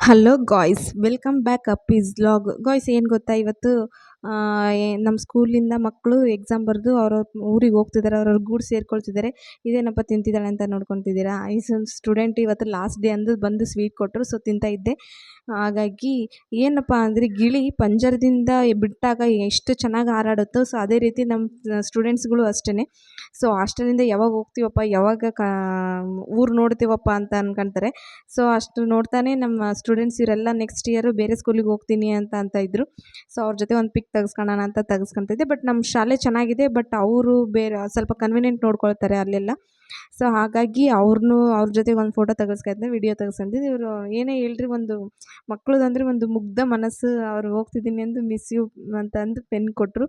Hello guys, welcome back ಅಪ್ಪೀಸ್ vlog. Guys, ಏನು ಗೊತ್ತಾ, ಇವತ್ತು ನಮ್ಮ ಸ್ಕೂಲಿಂದ ಮಕ್ಕಳು ಎಕ್ಸಾಮ್ ಬರೆದು ಊರಿಗೆ ಹೋಗ್ತಿದ್ದಾರೆ. ಅವ್ರವ್ರ ಗೂಡು ಸೇರ್ಕೊಳ್ತಿದ್ದಾರೆ. ಇದೇನಪ್ಪ ತಿಂತಿದ್ದಾಳೆ ಅಂತ ನೋಡ್ಕೊತಿದ್ದೀರಾ. ಈ ಸ್ಟೂಡೆಂಟ್ ಇವತ್ತು ಲಾಸ್ಟ್ ಡೇ ಅಂದು ಬಂದು ಸ್ವೀಟ್ ಕೊಟ್ಟರು, ಸೊ ತಿಂತಾ ಇದ್ದೆ. ಹಾಗಾಗಿ ಏನಪ್ಪ ಅಂದರೆ, ಗಿಳಿ ಪಂಜರದಿಂದ ಬಿಟ್ಟಾಗ ಎಷ್ಟು ಚೆನ್ನಾಗಿ ಹಾರಾಡುತ್ತೋ, ಸೊ ಅದೇ ರೀತಿ ನಮ್ಮ ಸ್ಟೂಡೆಂಟ್ಸ್ಗಳು ಅಷ್ಟೇ. ಸೊ ಹಾಸ್ಟೆಲಿಂದ ಯಾವಾಗ ಹೋಗ್ತೀವಪ್ಪ, ಯಾವಾಗ ಊರು ನೋಡ್ತೀವಪ್ಪ ಅಂತ ಅನ್ಕೊತಾರೆ. ಸೊ ಅಷ್ಟು ನೋಡ್ತಾನೆ ನಮ್ಮ ಸ್ಟೂಡೆಂಟ್ಸ್ ಇವರೆಲ್ಲ ನೆಕ್ಸ್ಟ್ ಇಯರು ಬೇರೆ ಸ್ಕೂಲಿಗೆ ಹೋಗ್ತೀನಿ ಅಂತ ಇದ್ದರು. ಸೊ ಅವ್ರ ಜೊತೆ ಒಂದು ಪಿಕ್ ತೆಗೆಸ್ಕೊಳ್ಳೋಣ ಅಂತ ತೆಗೆಸ್ಕೊತಿದ್ದೆ. ಬಟ್ ನಮ್ಮ ಶಾಲೆ ಚೆನ್ನಾಗಿದೆ, ಬಟ್ ಅವರು ಬೇರೆ ಸ್ವಲ್ಪ ಕನ್ವೀನಿಯೆಂಟ್ ನೋಡ್ಕೊಳ್ತಾರೆ ಅಲ್ಲೆಲ್ಲ. ಸೊ ಹಾಗಾಗಿ ಅವ್ರ ಜೊತೆಗೆ ಒಂದು ಫೋಟೋ ತೆಗೆಸ್ಕೊತಿದ್ದೆ, ವಿಡಿಯೋ ತೆಗೆಸ್ಕೊಂತಿದ್ದೆ. ಇವರು ಏನೇ ಹೇಳ್ರಿ, ಒಂದು ಮಕ್ಕಳದಂದರೆ ಒಂದು ಮುಗ್ಧ ಮನಸ್ಸು. ಅವ್ರು ಹೋಗ್ತಿದ್ದೀನಿ ಅಂದು ಮಿಸ್ ಯು ಅಂತಂದು ಪೆನ್ ಕೊಟ್ಟರು.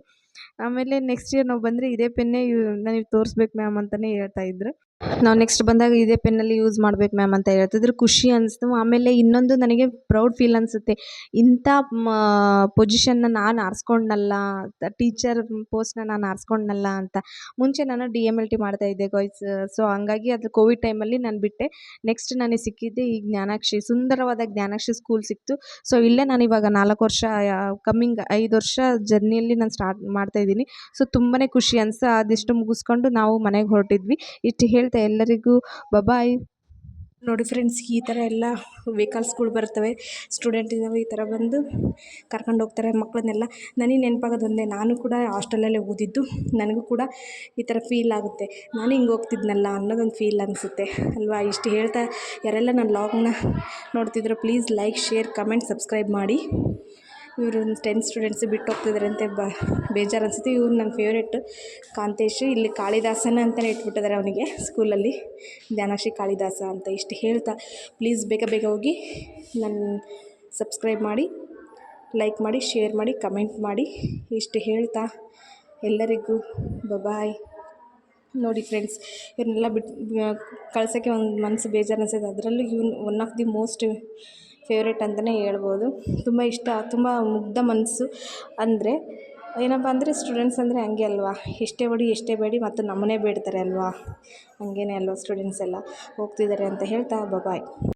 ಆಮೇಲೆ ನೆಕ್ಸ್ಟ್ ಇಯರ್ ನಾವು ಬಂದರೆ ಇದೇ ಪೆನ್ನೇ ನನಗೆ ತೋರಿಸ್ಬೇಕು ಮ್ಯಾಮ್ ಅಂತಲೇ ಹೇಳ್ತಾಯಿದ್ರು. ನಾವು ನೆಕ್ಸ್ಟ್ ಬಂದಾಗ ಇದೇ ಪೆನ್ನಲ್ಲಿ ಯೂಸ್ ಮಾಡ್ಬೇಕು ಮ್ಯಾಮ್ ಅಂತ ಹೇಳ್ತಿದ್ರು. ಖುಷಿ ಅನಿಸ್ತು. ಆಮೇಲೆ ಇನ್ನೊಂದು ನನಗೆ ಪ್ರೌಡ್ ಫೀಲ್ ಅನಿಸುತ್ತೆ, ಇಂಥ ಪೊಸಿಷನ್ನ ನಾನು ಆರಿಸ್ಕೊಂಡ್ನಲ್ಲ, ಟೀಚರ್ ಪೋಸ್ಟ್ನ ನಾನು ಆರಿಸ್ಕೊಂಡ್ನಲ್ಲ ಅಂತ. ಮುಂಚೆ ನಾನು DMLT ಮಾಡ್ತಾಯಿದ್ದೆ ಗಾಯ್ಸ್. ಸೊ ಹಂಗಾಗಿ ಅದು ಕೋವಿಡ್ ಟೈಮಲ್ಲಿ ನಾನು ಬಿಟ್ಟೆ. ನೆಕ್ಸ್ಟ್ ನನಗೆ ಸಿಕ್ಕಿದ್ದೆ ಈ ಜ್ಞಾನಾಕ್ಷಿ, ಸುಂದರವಾದ ಜ್ಞಾನಾಕ್ಷಿ ಸ್ಕೂಲ್ ಸಿಕ್ತು. ಸೊ ಇಲ್ಲೇ ನಾನು ಇವಾಗ 4 ವರ್ಷ, ಕಮ್ಮಿಂಗ್ 5 ವರ್ಷ ಜರ್ನಿಯಲ್ಲಿ ನಾನು ಸ್ಟಾರ್ಟ್ ಮಾಡ್ತಾಯಿದ್ದೀನಿ. ಸೊ ತುಂಬಾ ಖುಷಿ ಅನಿಸ್ತು. ಅದಿಷ್ಟು ಮುಗಿಸ್ಕೊಂಡು ನಾವು ಮನೆಗೆ ಹೊರಟಿದ್ವಿ. ಇಷ್ಟು ಹೇಳ್ತಾ ಎಲ್ಲರಿಗೂ ಬಾಯ್. ನೋಡಿ ಫ್ರೆಂಡ್ಸ್, ಈ ಥರ ಎಲ್ಲ ವೆಹಿಕಲ್ಸ್ಗಳು ಬರ್ತವೆ, ಸ್ಟೂಡೆಂಟ್ ಇದ್ದಾವೆ, ಈ ಥರ ಬಂದು ಕರ್ಕೊಂಡು ಹೋಗ್ತಾರೆ ಮಕ್ಕಳನ್ನೆಲ್ಲ. ನನಗೆ ನೆನಪಾಗೋದು ಒಂದೇ, ನಾನು ಕೂಡ ಹಾಸ್ಟೆಲಲ್ಲೇ ಓದಿದ್ದು. ನನಗೂ ಕೂಡ ಈ ಥರ ಫೀಲ್ ಆಗುತ್ತೆ, ನಾನು ಹಿಂಗೆ ಹೋಗ್ತಿದ್ನಲ್ಲ ಅನ್ನೋದೊಂದು ಫೀಲ್ ಅನಿಸುತ್ತೆ ಅಲ್ವಾ. ಇಷ್ಟು ಹೇಳ್ತಾ ಯಾರೆಲ್ಲ ನನ್ನ ವ್ಲಾಗ್ನ ನೋಡ್ತಿದ್ರು, please like, share, comment, subscribe ಮಾಡಿ. ಇವರು 10 ಸ್ಟೂಡೆಂಟ್ಸ್ ಬಿಟ್ಟು ಹೋಗ್ತಿದ್ದಾರೆ ಅಂತ ಬೇಜಾರು ಅನಿಸುತ್ತೆ. ಇವ್ರು ನನ್ನ ಫೇವ್ರೇಟ್ ಕಾಂತೇಶ್. ಇಲ್ಲಿ ಕಾಳಿದಾಸನ ಅಂತಲೇ ಇಟ್ಬಿಟ್ಟಿದ್ದಾರೆ ಅವನಿಗೆ ಸ್ಕೂಲಲ್ಲಿ, ಜ್ಞಾನಾಕ್ಷಿ ಕಾಳಿದಾಸ ಅಂತ. ಇಷ್ಟು ಹೇಳ್ತಾ ಪ್ಲೀಸ್ ಬೇಗ ಹೋಗಿ ನನ್ನ ಸಬ್ಸ್ಕ್ರೈಬ್ ಮಾಡಿ, ಲೈಕ್ ಮಾಡಿ, ಶೇರ್ ಮಾಡಿ, ಕಮೆಂಟ್ ಮಾಡಿ. ಇಷ್ಟು ಹೇಳ್ತಾ ಎಲ್ಲರಿಗೂ ಬಾಯ್. ನೋಡಿ ಫ್ರೆಂಡ್ಸ್, ಇವ್ರನ್ನೆಲ್ಲ ಬಿಟ್ಟು ಕಳ್ಸೋಕ್ಕೆ ಒಂದು ಮನಸ್ಸು ಬೇಜಾರು ಅನಿಸುತ್ತೆ. ಅದರಲ್ಲೂ ಇವನು one of the most favourite ಅಂತಲೇ ಹೇಳ್ಬೋದು. ತುಂಬ ಇಷ್ಟ, ತುಂಬ ಮುಗ್ಧ ಮನಸ್ಸು. ಅಂದರೆ ಏನಪ್ಪ ಅಂದರೆ, ಸ್ಟೂಡೆಂಟ್ಸ್ ಅಂದರೆ ಹಂಗೆ ಅಲ್ವಾ, ಎಷ್ಟೇ ಹೊಡಿ ಎಷ್ಟೇ ಬೇಡಿ ಮತ್ತು ನಮ್ಮನ್ನೇ ಬೇಡ್ತಾರೆ ಅಲ್ವಾ. ಹಂಗೇ ಅಲ್ವಾ ಸ್ಟೂಡೆಂಟ್ಸ್ ಎಲ್ಲ ಹೋಗ್ತಿದ್ದಾರೆ ಅಂತ ಹೇಳ್ತಾ ಬಾಯ್.